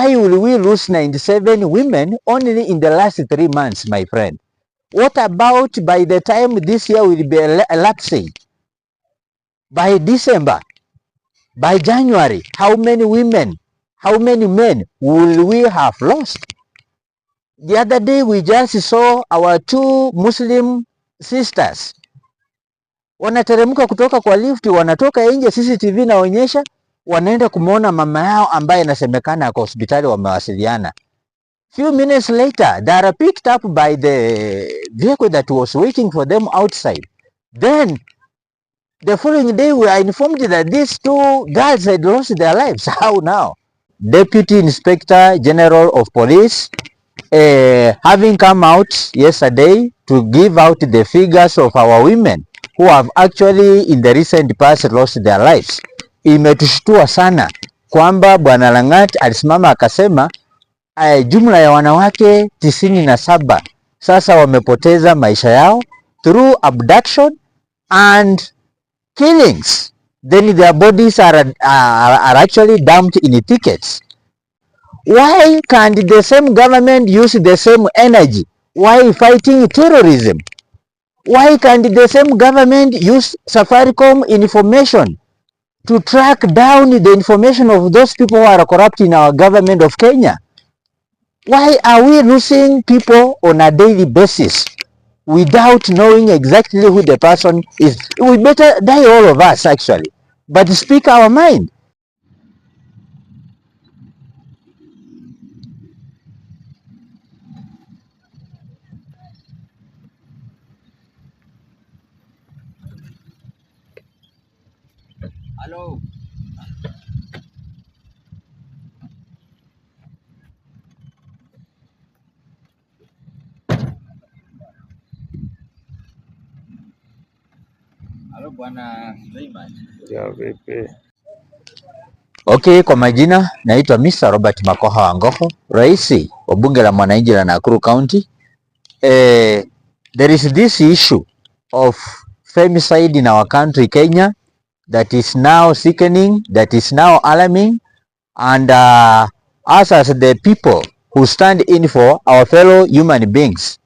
Why will we lose 97 women only in the last 3 months, my friend? What about by the time this year will be elapsing? By December, by January, how many women, how many men will we have lost? The other day we just saw our 2 Muslim sisters wanateremka kutoka kwa lift, wanatoka nje, CCTV naonyesha, wanaenda kumuona mama yao ambaye anasemekana kwa hospitali, wamewasiliana. Few minutes later, they are picked up by the vehicle that was waiting for them outside. Then, the following day, we are informed that these 2 girls had lost their lives. How now? Deputy Inspector General of Police, having come out yesterday to give out the figures of our women who have actually in the recent past lost their lives. Imetushtua sana kwamba Bwana Langat alisimama akasema jumla ya wanawake 97 sasa wamepoteza maisha yao through abduction and killings. Then their bodies are actually dumped in thickets. Why can't the same government use the same energy while fighting terrorism? Why can't the same government use Safaricom information to track down the information of those people who are corrupt in our government of Kenya? Why are we losing people on a daily basis without knowing exactly who the person is? We better die, all of us actually, but speak our mind. Hello. Hello, Bwana Raymond. Ya vipi? Okay, kwa majina naitwa Mr. Robert Makoha Wangoho, rais wa bunge la mwananchi la Nakuru County. There is this issue of femicide in our country Kenya that is now sickening, that is now alarming, and us as the people who stand in for our fellow human beings,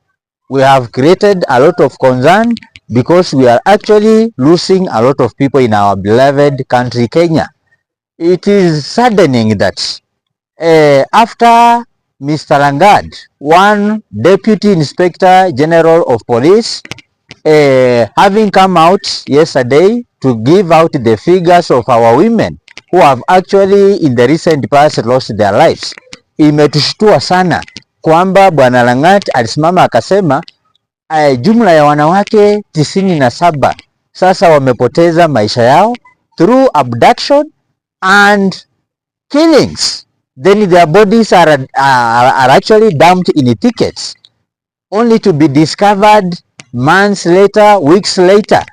we have created a lot of concern because we are actually losing a lot of people in our beloved country Kenya. It is saddening that after Mr. Langad, one Deputy Inspector General of Police, having come out yesterday to give out the figures of our women who have actually in the recent past lost their lives. Imetushtua sana kwamba Bwana Langat alisimama akasema jumla ya wanawake 97 sasa wamepoteza maisha yao through abduction and killings. Then their bodies are actually dumped in thickets only to be discovered months later, weeks later.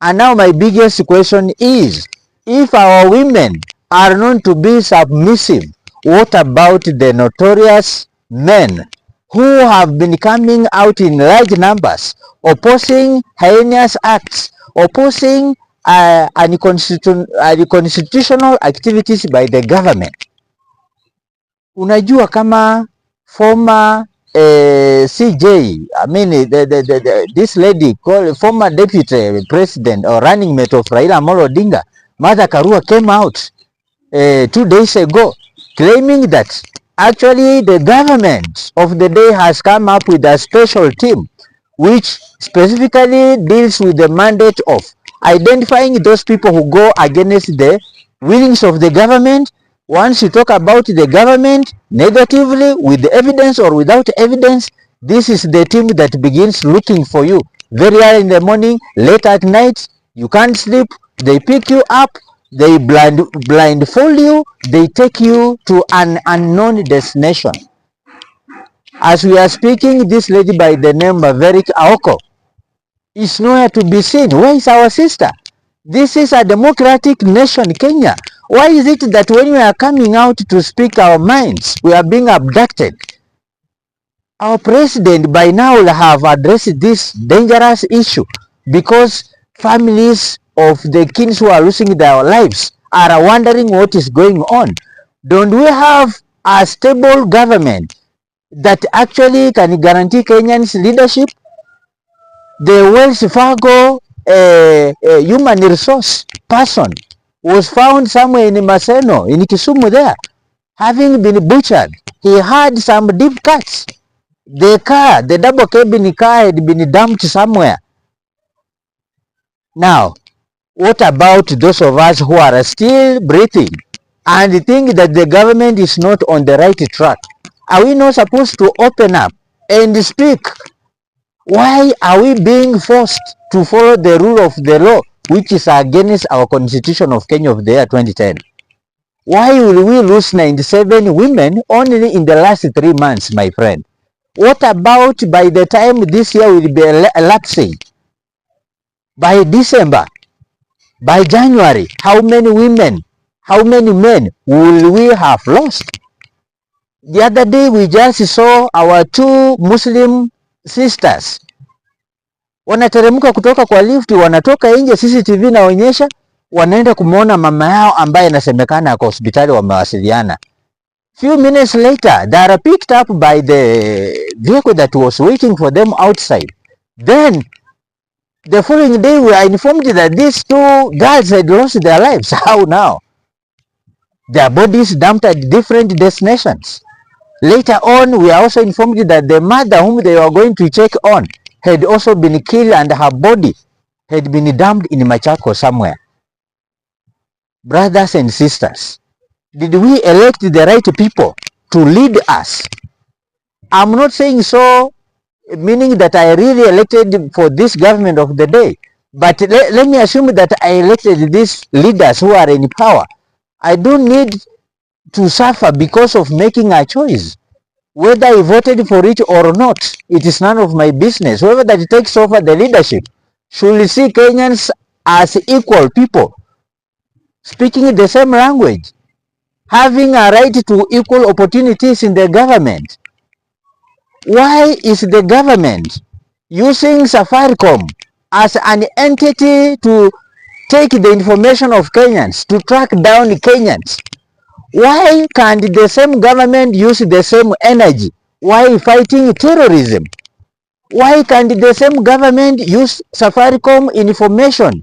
And now my biggest question is, if our women are known to be submissive, what about the notorious men who have been coming out in large numbers, opposing heinous acts, opposing unconstitutional activities by the government? Unajua kama former CJ, I mean this lady called former deputy president or running mate of Raila Amolo Odinga, Martha Karua, came out 2 days ago claiming that actually the government of the day has come up with a special team which specifically deals with the mandate of identifying those people who go against the willings of the government. Once you talk about the government negatively, with evidence or without evidence, this is the team that begins looking for you. Very early in the morning, late at night, you can't sleep, they pick you up, they blindfold you, they take you to an unknown destination. As we are speaking, this lady by the name Maverick Aoko is nowhere to be seen. Where is our sister? This is a democratic nation, Kenya. Why is it that when we are coming out to speak our minds, we are being abducted? Our president by now will have addressed this dangerous issue because families of the kings who are losing their lives are wondering what is going on. Don't we have a stable government that actually can guarantee Kenyans leadership. The Wells Fargo human resource person was found somewhere in Maseno, in Kisumu there, having been butchered. He had some deep cuts. The car, the double cabin car, had been dumped somewhere. Now, what about those of us who are still breathing and think that the government is not on the right track? Are we not supposed to open up and speak? Why are we being forced to follow the rule of the law, which is against our constitution of Kenya of the year 2010? Why will we lose 97 women only in the last 3 months, my friend? What about by the time this year will be elapsing? By December, by January, how many women, how many men will we have lost? The other day we just saw our 2 Muslim sisters wanateremka kutoka kwa lift, wanatoka nje, CCTV naonyesha, wanaenda kumuona mama yao ambaye anasemekana kwa hospitali, wamewasiliana. Few minutes later, they are picked up by the vehicle that was waiting for them outside. Then, the following day, we are informed that these 2 girls had lost their lives. How now? Their bodies dumped at different destinations. Later on, we are also informed that the mother whom they were going to check on had also been killed and her body had been dumped in Machako somewhere. Brothers and sisters, did we elect the right people to lead us? I'm not saying so, meaning that I really elected for this government of the day. But let me assume that I elected these leaders who are in power. I don't need to suffer because of making a choice. Whether I voted for it or not, it is none of my business. Whoever that takes over the leadership should see Kenyans as equal people, speaking the same language, having a right to equal opportunities in the government. Why is the government using Safaricom as an entity to take the information of Kenyans, to track down Kenyans? Why can't the same government use the same energy while fighting terrorism? Why can't the same government use Safaricom information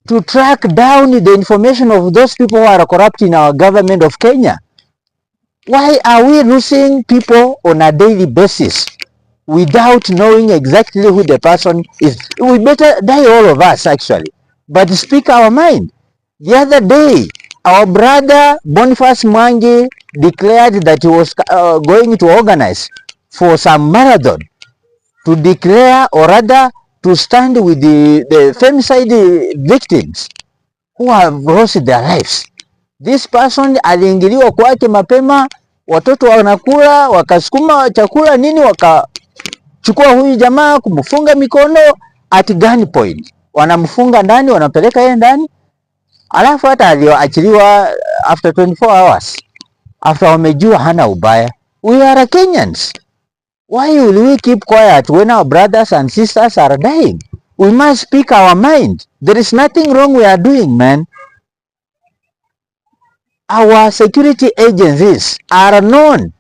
to track down the information of those people who are corrupt in our government of Kenya? Why are we losing people on a daily basis without knowing exactly who the person is? We better die, all of us actually, but speak our mind. The other day, our brother Boniface Mwangi declared that he was going to organize for some marathon to declare, or rather to stand with the femicide victims who have lost their lives. This person aliingiliwa kwake mapema, watoto wanakula, wakasukuma chakula nini, wakachukua huyu jamaa kumfunga mikono at gunpoint. Wanamfunga ndani, wanapeleka yeye ndani. Alafu hata alioachiliwa after 24 hours. After wamejua hana ubaya. We are Kenyans. Why will we keep quiet when our brothers and sisters are dying? We must speak our mind. There is nothing wrong we are doing, man. Our security agencies are known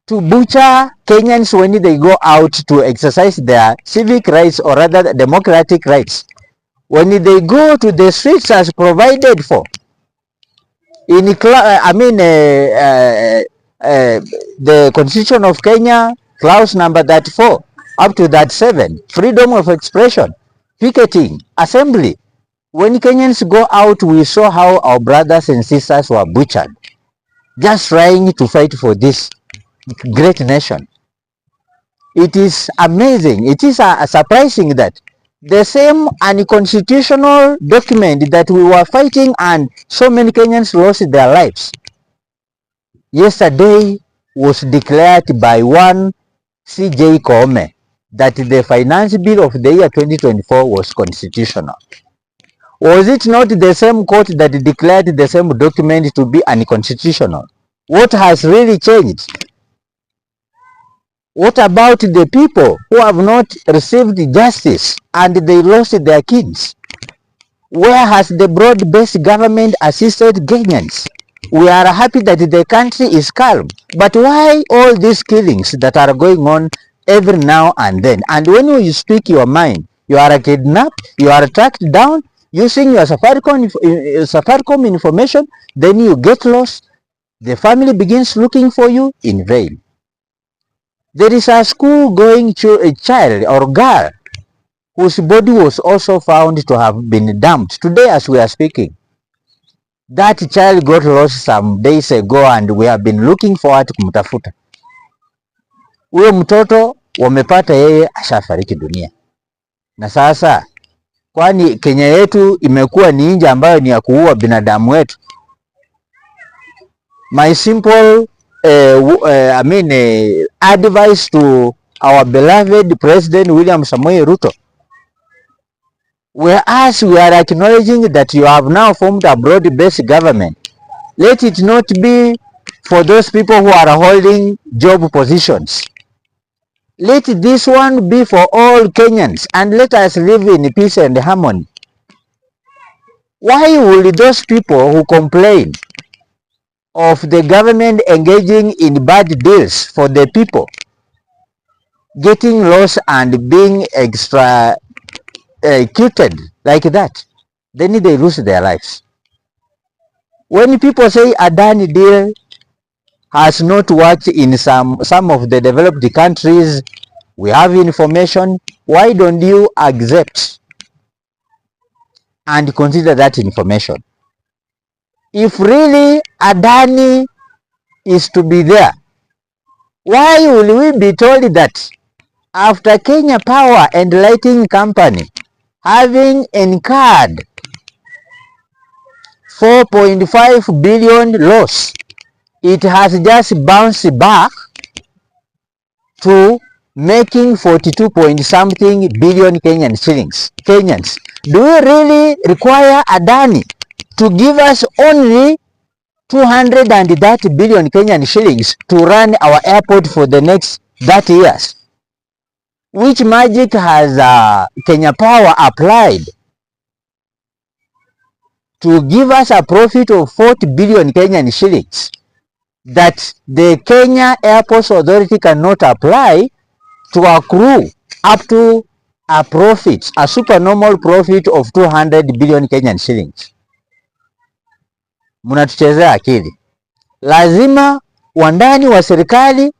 to butcher Kenyans when they go out to exercise their civic rights, or rather democratic rights. When they go to the streets as provided for in the Constitution of Kenya, clause number 34 up to that 7, freedom of expression, picketing, assembly. When Kenyans go out, we saw how our brothers and sisters were butchered, just trying to fight for this great nation. It is amazing. It is surprising that the same unconstitutional document that we were fighting and so many Kenyans lost their lives, yesterday was declared by one CJ Koome that the finance bill of the year 2024 was constitutional. Was it not the same court that declared the same document to be unconstitutional? What has really changed? What about the people who have not received justice and they lost their kids? Where has the broad-based government assisted Kenyans? We are happy that the country is calm. But why all these killings that are going on every now and then? And when you speak your mind, you are kidnapped, you are tracked down using your Safaricom information, then you get lost. The family begins looking for you in vain. There is a school-going child or girl whose body was also found to have been dumped today as we are speaking. That child got lost some days ago and we have been looking forward kumtafuta. Huyo mtoto wamepata yeye ashafariki dunia. Na sasa kwani Kenya yetu imekuwa ni nchi ambayo ni ya kuua binadamu wetu? My simple advice to our beloved President William Samoei Ruto, whereas we are acknowledging that you have now formed a broad-based government, let it not be for those people who are holding job positions. Let this one be for all Kenyans and let us live in peace and harmony. Why will those people who complain of the government engaging in bad deals for the people getting lost and being executed like that, then they lose their lives? When people say a done deal has not worked in some of the developed countries, we have information, why don't you accept and consider that information? If really Adani is to be there, why will we be told that after Kenya Power and Lighting Company having incurred 4.5 billion loss, it has just bounced back to making 42 point something billion Kenyan shillings? Kenyans, do we really require Adani to give us only 230 billion Kenyan shillings to run our airport for the next 30 years? Which magic has Kenya Power applied to give us a profit of 40 billion Kenyan shillings that the Kenya Airports Authority cannot apply to accrue up to a profit, a supernormal profit of 200 billion Kenyan shillings? Mnatuchezea akili. Lazima wandani wa serikali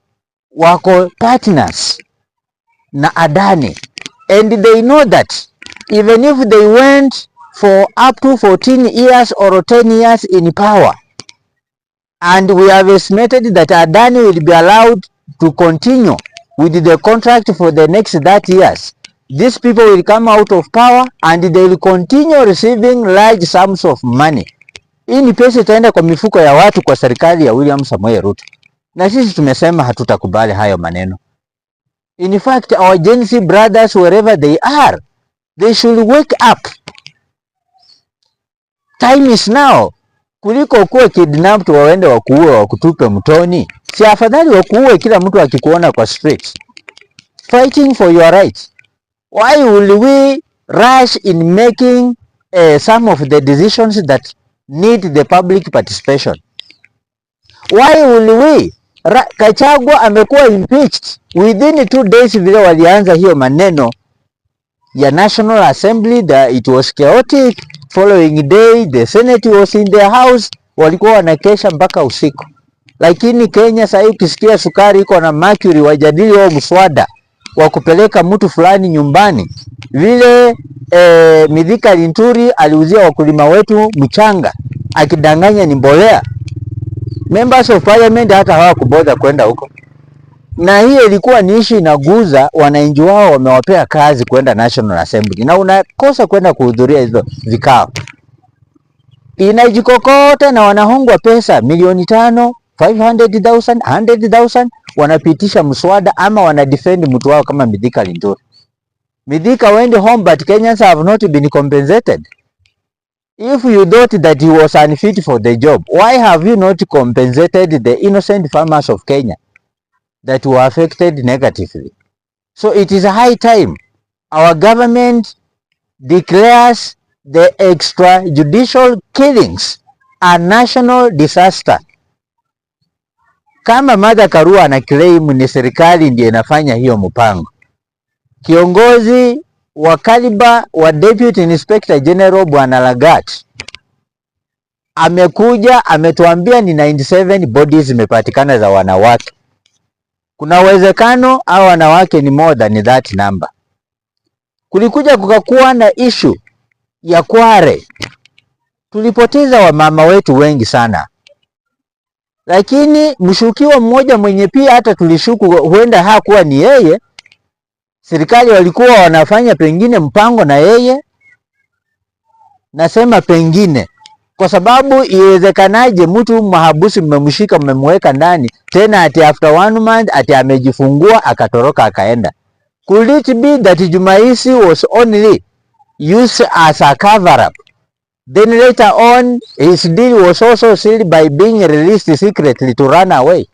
wako partners na Adani, and they know that even if they went for up to 14 years or 10 years in power, and we have estimated that Adani will be allowed to continue with the contract for the next 30 years, these people will come out of power and they will continue receiving large sums of money. Hii ni pesa itaenda kwa mifuko ya watu, kwa serikali ya William Samoei Ruto. Na sisi tumesema hatutakubali hayo maneno. In fact, our Gen Z brothers, wherever they are, they should wake up. Time is now. Kuliko kuwa kidnapped waende wakuue wakutupe mtoni, si afadhali wakuue kila mtu akikuona kwa street fighting for your rights? Why will we rush in making some of the decisions that need the public participation? Why will we Kachagwa amekuwa impeached within 2 days vile walianza hiyo maneno ya National Assembly, that it was chaotic. Following day the Senate was in the house, walikuwa wanakesha mpaka usiku. Lakini Kenya sasa ukisikia sukari iko na mercury, wajadili wao mswada wa kupeleka mtu fulani nyumbani. Vile Mithika Linturi aliuzia wakulima wetu mchanga akidanganya ni mbolea. Members of parliament hata hawakubodha kwenda huko. Na hiyo ilikuwa ni issue inaguza wananchi wao, wamewapea kazi kwenda National Assembly na unakosa kwenda kuhudhuria hizo vikao. Inajikokota na wanahongwa pesa milioni 5, 500,000, 100,000, wanapitisha mswada ama wanadefend mtu wao kama Mithika Linturi. Mithika went home but Kenyans have not been compensated. If you thought that he was unfit for the job, why have you not compensated the innocent farmers of Kenya that were affected negatively? So it is a high time our government declares the extrajudicial killings a national disaster. Kama Martha Karua ana claim ni serikali ndiye inafanya hiyo mpango, kiongozi wa kaliba wa Deputy Inspector General Bwana Lagat amekuja ametuambia ni 97 bodies zimepatikana za wanawake. Kuna uwezekano hao wanawake ni more than that number. Kulikuja kukakuwa na issue ya Kware, tulipoteza wamama wetu wengi sana, lakini mshukiwa mmoja mwenye pia hata tulishuku huenda hakuwa ni yeye, serikali walikuwa wanafanya pengine mpango na yeye. Nasema pengine kwa sababu iwezekanaje mtu mahabusi mmemshika mmemweka ndani tena ati after 1 month ati amejifungua akatoroka akaenda? Could it be that Jumaisi was only used as a cover up, then later on his deal was also sealed by being released secretly to run away?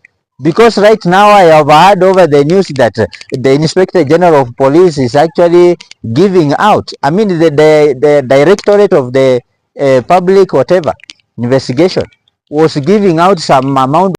Because right now I have heard over the news that the Inspector General of Police is actually giving out, I mean the Directorate of the public whatever investigation was giving out some amount